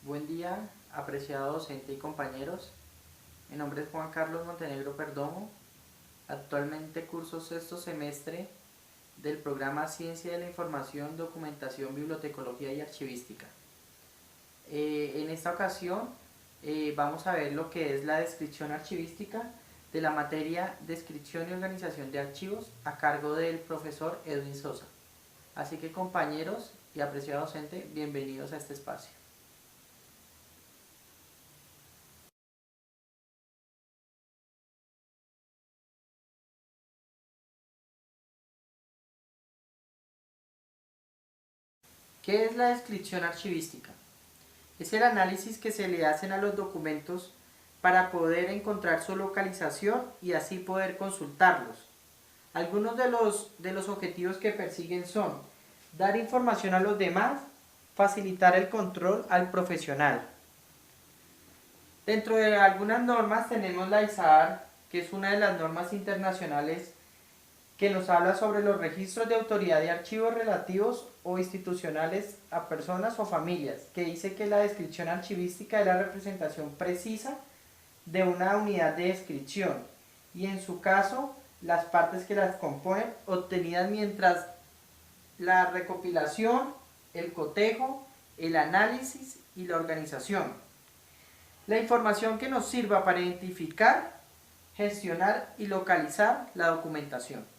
Buen día, apreciado docente y compañeros. Mi nombre es Juan Carlos Montenegro Perdomo. Actualmente curso sexto semestre del programa Ciencia de la Información, Documentación, Bibliotecología y Archivística. En esta ocasión vamos a ver lo que es la descripción archivística de la materia Descripción y Organización de Archivos a cargo del profesor Edwin Sosa. Así que compañeros y apreciado docente, bienvenidos a este espacio. ¿Qué es la descripción archivística? Es el análisis que se le hacen a los documentos para poder encontrar su localización y así poder consultarlos. Algunos de los objetivos que persiguen son dar información a los demás, facilitar el control al profesional. Dentro de algunas normas tenemos la ISAAR, que es una de las normas internacionales que nos habla sobre los registros de autoridad de archivos relativos o institucionales a personas o familias, que dice que la descripción archivística es la representación precisa de una unidad de descripción y en su caso las partes que las componen obtenidas mientras la recopilación, el cotejo, el análisis y la organización. La información que nos sirva para identificar, gestionar y localizar la documentación.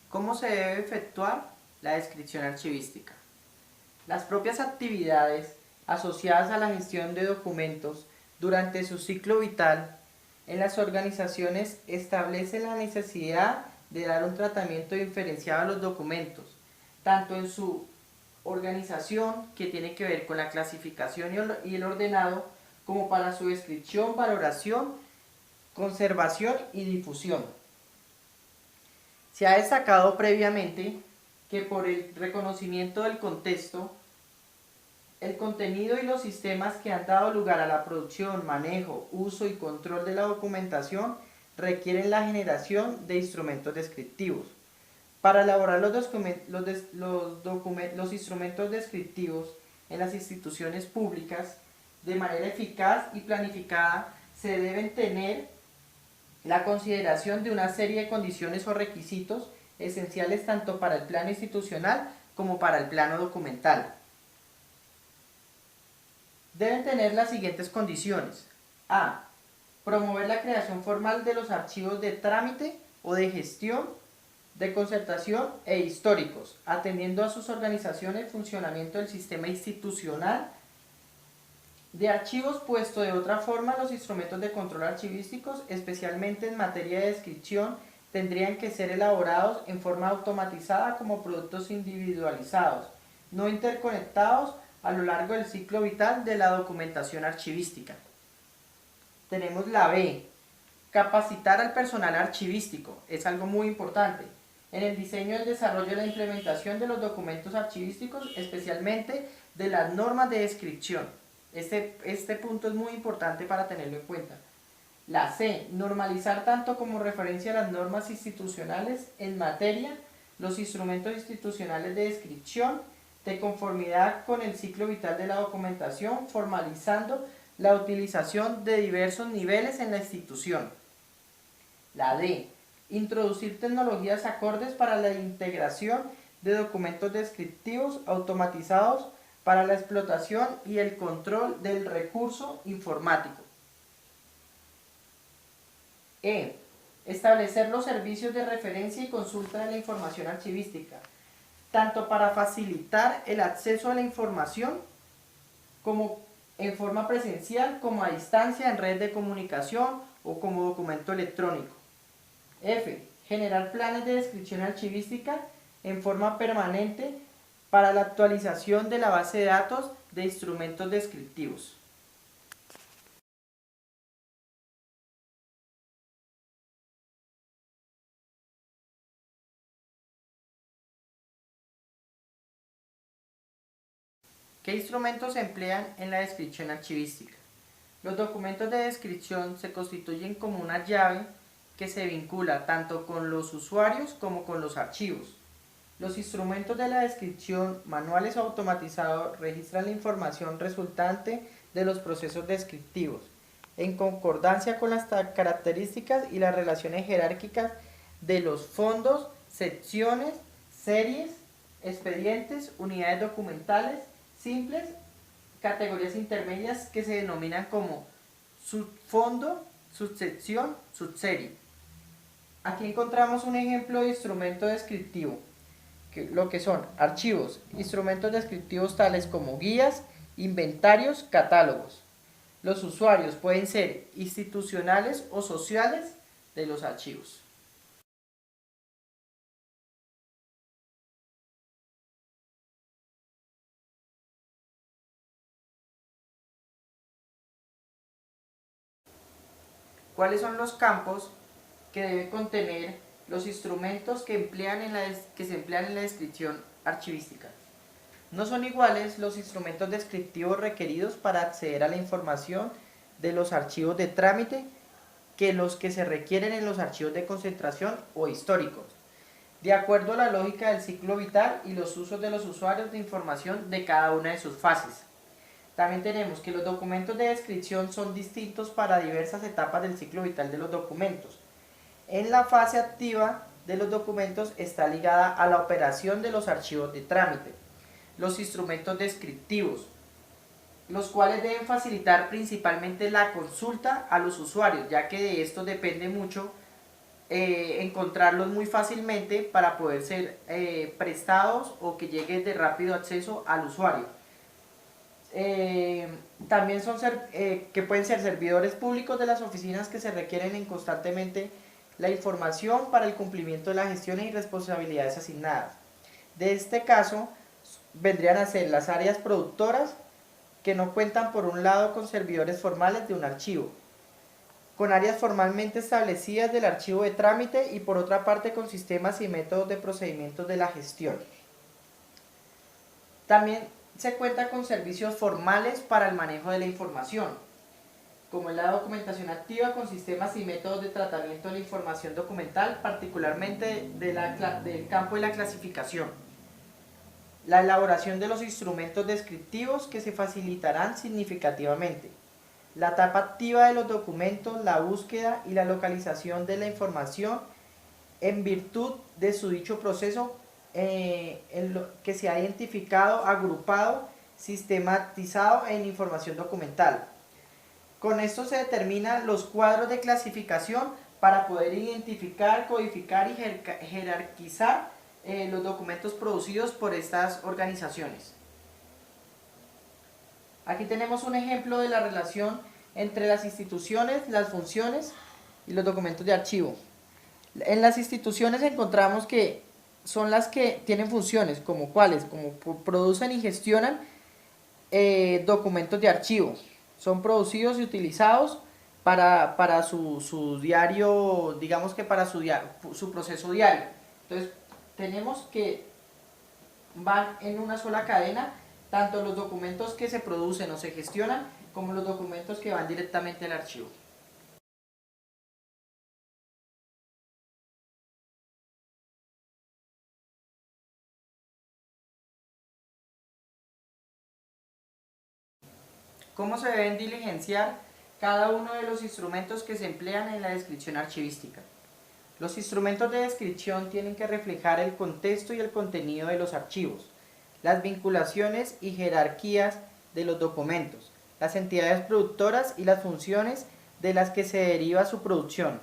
¿Cómo se debe efectuar la descripción archivística? Las propias actividades asociadas a la gestión de documentos durante su ciclo vital en las organizaciones establecen la necesidad de dar un tratamiento diferenciado a los documentos, tanto en su organización, que tiene que ver con la clasificación y el ordenado, como para su descripción, valoración, conservación y difusión. Se ha destacado previamente que por el reconocimiento del contexto, el contenido y los sistemas que han dado lugar a la producción, manejo, uso y control de la documentación requieren la generación de instrumentos descriptivos. Para elaborar los instrumentos descriptivos en las instituciones públicas de manera eficaz y planificada, se deben tener la consideración de una serie de condiciones o requisitos esenciales tanto para el plano institucional como para el plano documental. Deben tener las siguientes condiciones. A. Promover la creación formal de los archivos de trámite o de gestión, de concertación e históricos, atendiendo a sus organizaciones, funcionamiento del sistema institucional de archivos. Puesto de otra forma, los instrumentos de control archivísticos, especialmente en materia de descripción, tendrían que ser elaborados en forma automatizada como productos individualizados, no interconectados a lo largo del ciclo vital de la documentación archivística. Tenemos la B. Capacitar al personal archivístico. Es algo muy importante. En el diseño, el desarrollo y la implementación de los documentos archivísticos, especialmente de las normas de descripción. Este punto es muy importante para tenerlo en cuenta. La C. Normalizar tanto como referencia a las normas institucionales en materia, los instrumentos institucionales de descripción, de conformidad con el ciclo vital de la documentación, formalizando la utilización de diversos niveles en la institución. La D. Introducir tecnologías acordes para la integración de documentos descriptivos automatizados para la explotación y el control del recurso informático. E. Establecer los servicios de referencia y consulta de la información archivística, tanto para facilitar el acceso a la información como en forma presencial como a distancia en red de comunicación o como documento electrónico. F. Generar planes de descripción archivística en forma permanente para la actualización de la base de datos de instrumentos descriptivos. ¿Qué instrumentos se emplean en la descripción archivística? Los documentos de descripción se constituyen como una llave que se vincula tanto con los usuarios como con los archivos. Los instrumentos de la descripción, manuales o automatizados, registran la información resultante de los procesos descriptivos, en concordancia con las características y las relaciones jerárquicas de los fondos, secciones, series, expedientes, unidades documentales simples, categorías intermedias que se denominan como subfondo, subsección, subserie. Aquí encontramos un ejemplo de instrumento descriptivo, lo que son archivos, instrumentos descriptivos tales como guías, inventarios, catálogos. Los usuarios pueden ser institucionales o sociales de los archivos. ¿Cuáles son los campos que deben contener los instrumentos que se emplean en la descripción archivística? No son iguales los instrumentos descriptivos requeridos para acceder a la información de los archivos de trámite que los que se requieren en los archivos de concentración o históricos, de acuerdo a la lógica del ciclo vital y los usos de los usuarios de información de cada una de sus fases. También tenemos que los documentos de descripción son distintos para diversas etapas del ciclo vital de los documentos. En la fase activa de los documentos está ligada a la operación de los archivos de trámite. Los instrumentos descriptivos, los cuales deben facilitar principalmente la consulta a los usuarios, ya que de esto depende mucho encontrarlos muy fácilmente para poder ser prestados o que lleguen de rápido acceso al usuario. También son que pueden ser servidores públicos de las oficinas que se requieren constantemente la información para el cumplimiento de las gestiones y responsabilidades asignadas. De este caso vendrían a ser las áreas productoras que no cuentan por un lado con servidores formales de un archivo, con áreas formalmente establecidas del archivo de trámite y por otra parte con sistemas y métodos de procedimientos de la gestión. También se cuenta con servicios formales para el manejo de la información, como es la documentación activa con sistemas y métodos de tratamiento de la información documental, particularmente del campo de la clasificación. La elaboración de los instrumentos descriptivos que se facilitarán significativamente. La etapa activa de los documentos, la búsqueda y la localización de la información en virtud de su dicho proceso que se ha identificado, agrupado, sistematizado en información documental. Con esto se determinan los cuadros de clasificación para poder identificar, codificar y jerarquizar los documentos producidos por estas organizaciones. Aquí tenemos un ejemplo de la relación entre las instituciones, las funciones y los documentos de archivo. En las instituciones encontramos que son las que tienen funciones, como cuáles, como producen y gestionan documentos de archivo. Son producidos y utilizados para su diario, digamos que para su proceso diario. Entonces, tenemos que van en una sola cadena, tanto los documentos que se producen o se gestionan, como los documentos que van directamente al archivo. ¿Cómo se deben diligenciar cada uno de los instrumentos que se emplean en la descripción archivística? Los instrumentos de descripción tienen que reflejar el contexto y el contenido de los archivos, las vinculaciones y jerarquías de los documentos, las entidades productoras y las funciones de las que se deriva su producción.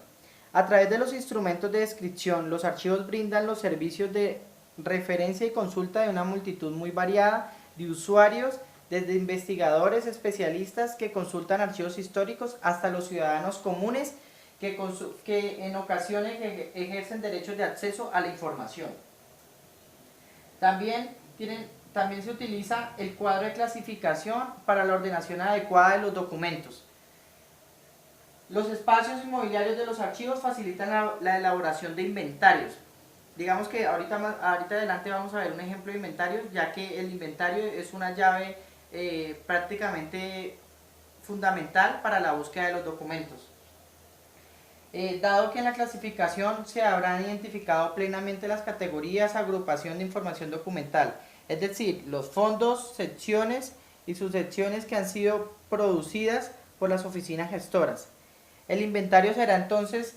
A través de los instrumentos de descripción, los archivos brindan los servicios de referencia y consulta de una multitud muy variada de usuarios, desde investigadores especialistas que consultan archivos históricos hasta los ciudadanos comunes que en ocasiones ejercen derechos de acceso a la información. También se utiliza el cuadro de clasificación para la ordenación adecuada de los documentos. Los espacios inmobiliarios de los archivos facilitan la elaboración de inventarios. Digamos que ahorita adelante vamos a ver un ejemplo de inventario, ya que el inventario es una llave prácticamente fundamental para la búsqueda de los documentos. Dado que en la clasificación se habrán identificado plenamente las categorías, agrupación de información documental, es decir, los fondos, secciones y subsecciones que han sido producidas por las oficinas gestoras. El inventario será entonces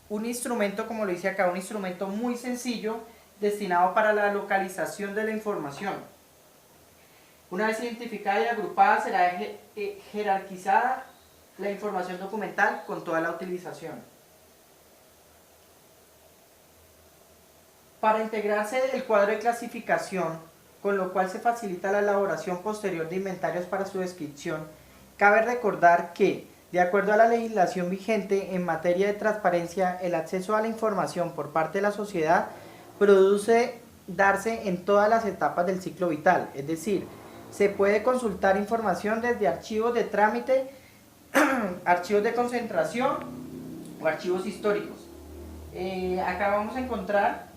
un instrumento, como lo dice acá, un instrumento muy sencillo destinado para la localización de la información. Una vez identificada y agrupada, será jerarquizada la información documental con toda la utilización. Para integrarse el cuadro de clasificación, con lo cual se facilita la elaboración posterior de inventarios para su descripción, cabe recordar que, de acuerdo a la legislación vigente en materia de transparencia, el acceso a la información por parte de la sociedad produce darse en todas las etapas del ciclo vital, es decir, se puede consultar información desde archivos de trámite, archivos de concentración o archivos históricos. Acá vamos a encontrar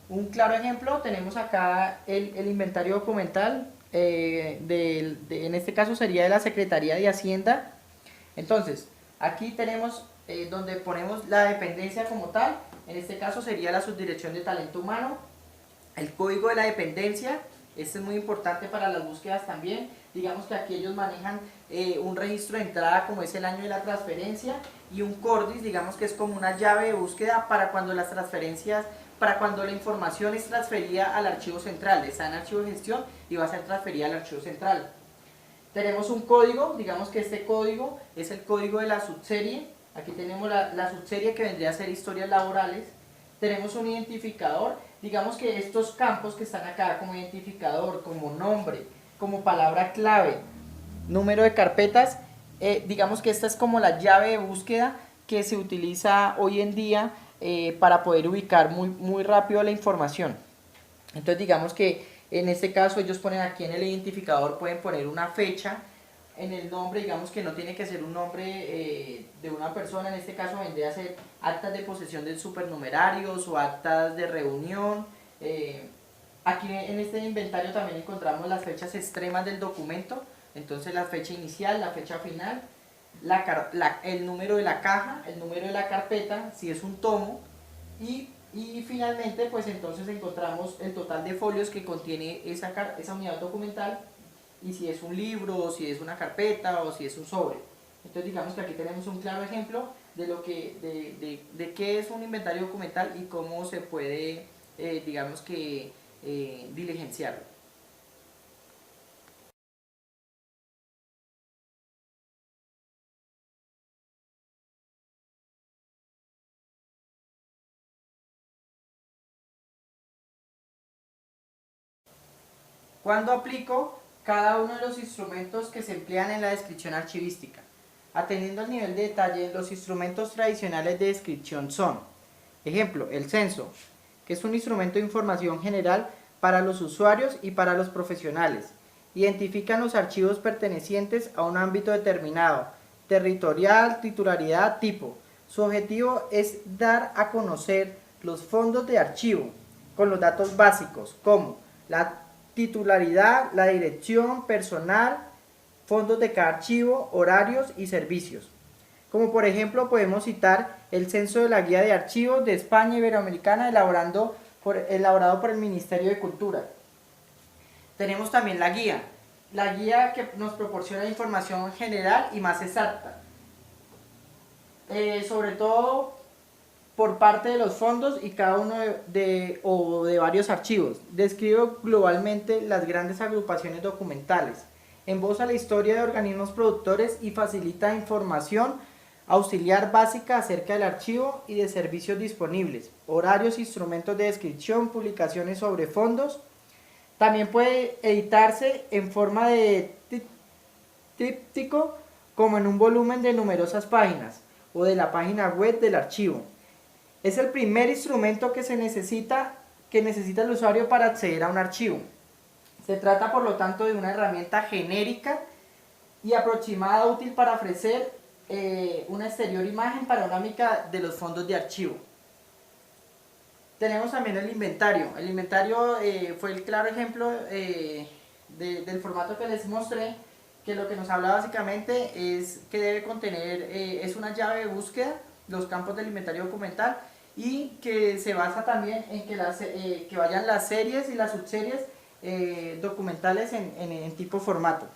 un claro ejemplo. Tenemos acá el inventario documental, en este caso sería de la Secretaría de Hacienda. Entonces, aquí tenemos donde ponemos la dependencia como tal, en este caso sería la Subdirección de Talento Humano, el código de la dependencia. Este es muy importante para las búsquedas también. Digamos que aquí ellos manejan un registro de entrada como es el año de la transferencia y un CORDIS, digamos que es como una llave de búsqueda para cuando las transferencias, para cuando la información es transferida al archivo central. Está en archivo de gestión y va a ser transferida al archivo central. Tenemos un código, digamos que este código es el código de la subserie. Aquí tenemos la subserie que vendría a ser historias laborales. Tenemos un identificador. Digamos que estos campos que están acá como identificador, como nombre, como palabra clave, número de carpetas, digamos que esta es como la llave de búsqueda que se utiliza hoy en día para poder ubicar muy rápido la información. Entonces digamos que en este caso ellos ponen aquí en el identificador, pueden poner una fecha. En el nombre, digamos que no tiene que ser un nombre de una persona, en este caso vendría a ser actas de posesión de supernumerarios o actas de reunión. Aquí en este inventario también encontramos las fechas extremas del documento, entonces la fecha inicial, la fecha final, el número de la caja, el número de la carpeta, si es un tomo, y finalmente pues entonces encontramos el total de folios que contiene esa unidad documental, y si es un libro, o si es una carpeta, o si es un sobre. Entonces digamos que aquí tenemos un claro ejemplo de lo que, de qué es un inventario documental y cómo se puede, digamos que, diligenciarlo. ¿Cuándo aplico cada uno de los instrumentos que se emplean en la descripción archivística? Atendiendo al nivel de detalle, los instrumentos tradicionales de descripción son, ejemplo, el censo, que es un instrumento de información general para los usuarios y para los profesionales. Identifican los archivos pertenecientes a un ámbito determinado, territorial, titularidad, tipo. Su objetivo es dar a conocer los fondos de archivo con los datos básicos como la titularidad, la dirección, personal, fondos de cada archivo, horarios y servicios. Como por ejemplo podemos citar el censo de la guía de archivos de España Iberoamericana elaborado por el Ministerio de Cultura. Tenemos también la guía que nos proporciona información general y más exacta, sobre todo por parte de los fondos y cada uno de varios archivos. Describe globalmente las grandes agrupaciones documentales, emboza la historia de organismos productores y facilita información auxiliar básica acerca del archivo y de servicios disponibles, horarios, instrumentos de descripción, publicaciones sobre fondos. También puede editarse en forma de tríptico, como en un volumen de numerosas páginas o de la página web del archivo. Es el primer instrumento que necesita el usuario para acceder a un archivo. Se trata por lo tanto de una herramienta genérica y aproximada útil para ofrecer una exterior imagen panorámica de los fondos de archivo. Tenemos también el inventario. El inventario fue el claro ejemplo del formato que les mostré, que lo que nos habla básicamente es que debe contener, es una llave de búsqueda, los campos del inventario documental, y que se basa también en que vayan las series y las subseries documentales en tipo formato.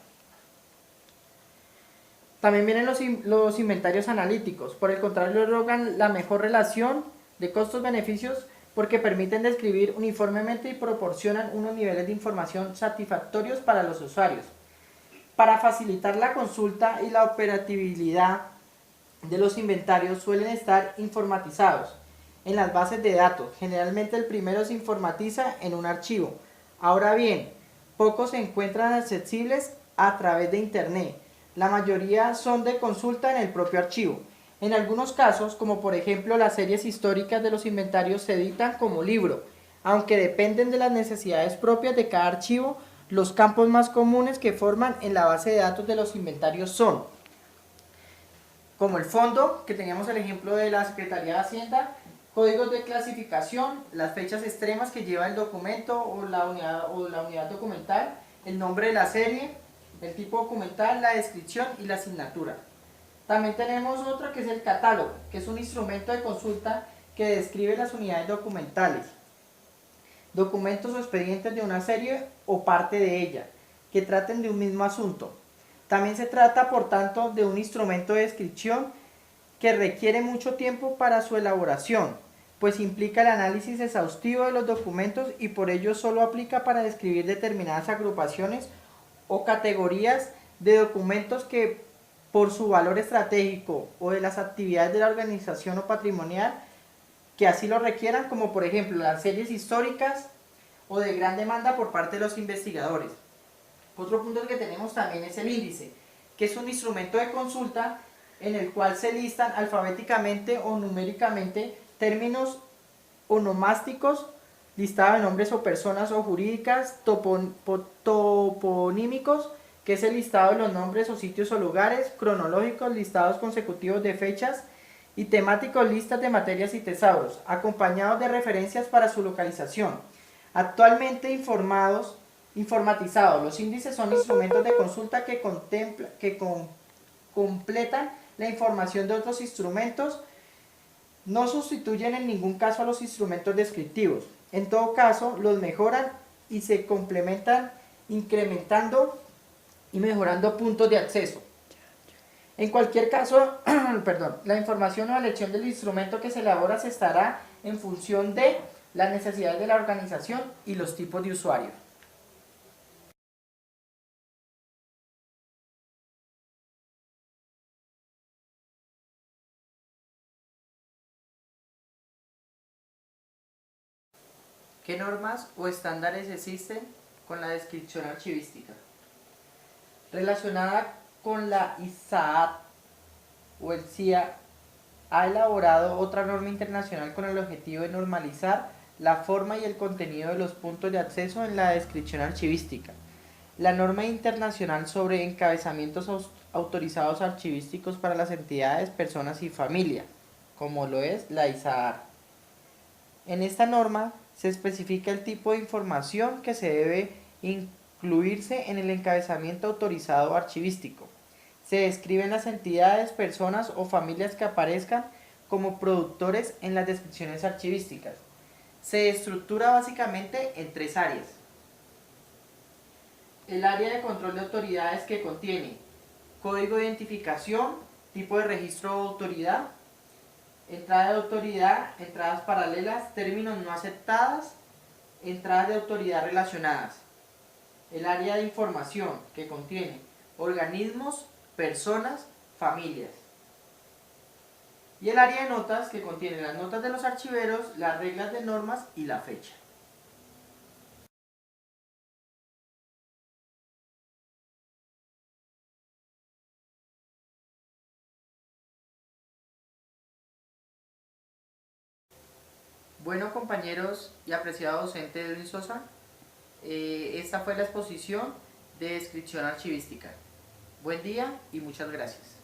También vienen los inventarios analíticos, por el contrario logran la mejor relación de costos-beneficios porque permiten describir uniformemente y proporcionan unos niveles de información satisfactorios para los usuarios. Para facilitar la consulta y la operatividad de los inventarios suelen estar informatizados en las bases de datos. Generalmente el primero se informatiza en un archivo. Ahora bien, pocos se encuentran accesibles a través de Internet. La mayoría son de consulta en el propio archivo. En algunos casos, como por ejemplo las series históricas de los inventarios, se editan como libro, aunque dependen de las necesidades propias de cada archivo. Los campos más comunes que forman en la base de datos de los inventarios son, como el fondo, que teníamos el ejemplo de la Secretaría de Hacienda, códigos de clasificación, las fechas extremas que lleva el documento o la unidad documental, el nombre de la serie, el tipo documental, la descripción y la asignatura. También tenemos otra que es el catálogo, que es un instrumento de consulta que describe las unidades documentales, documentos o expedientes de una serie o parte de ella, que traten de un mismo asunto. También se trata, por tanto, de un instrumento de descripción que requiere mucho tiempo para su elaboración, pues implica el análisis exhaustivo de los documentos y por ello solo aplica para describir determinadas agrupaciones o categorías de documentos que por su valor estratégico o de las actividades de la organización o patrimonial que así lo requieran, como por ejemplo las series históricas o de gran demanda por parte de los investigadores. Otro punto que tenemos también es el índice, que es un instrumento de consulta en el cual se listan alfabéticamente o numéricamente términos onomásticos, listado de nombres o personas o jurídicas, toponímicos, que es el listado de los nombres o sitios o lugares, cronológicos, listados consecutivos de fechas, y temáticos, listas de materias y tesauros, acompañados de referencias para su localización. Actualmente informatizados, los índices son instrumentos de consulta que completan la información de otros instrumentos, no sustituyen en ningún caso a los instrumentos descriptivos. En todo caso, los mejoran y se complementan incrementando y mejorando puntos de acceso. En cualquier caso, la información o elección del instrumento que se elabora se estará en función de las necesidades de la organización y los tipos de usuarios. ¿Qué normas o estándares existen con la descripción archivística? Relacionada con la ISAAT o el CIA, ha elaborado otra norma internacional con el objetivo de normalizar la forma y el contenido de los puntos de acceso en la descripción archivística. La norma internacional sobre encabezamientos autorizados archivísticos para las entidades, personas y familias, como lo es la ISAAR. En esta norma se especifica el tipo de información que se debe incluirse en el encabezamiento autorizado archivístico. Se describen las entidades, personas o familias que aparezcan como productores en las descripciones archivísticas. Se estructura básicamente en tres áreas. El área de control de autoridades, que contiene código de identificación, tipo de registro de autoridad, entrada de autoridad, entradas paralelas, términos no aceptadas, entradas de autoridad relacionadas. El área de información, que contiene organismos, personas, familias. Y el área de notas, que contiene las notas de los archiveros, las reglas de normas y la fecha. Bueno, compañeros y apreciado docente Edwin Sosa, esta fue la exposición de descripción archivística. Buen día y muchas gracias.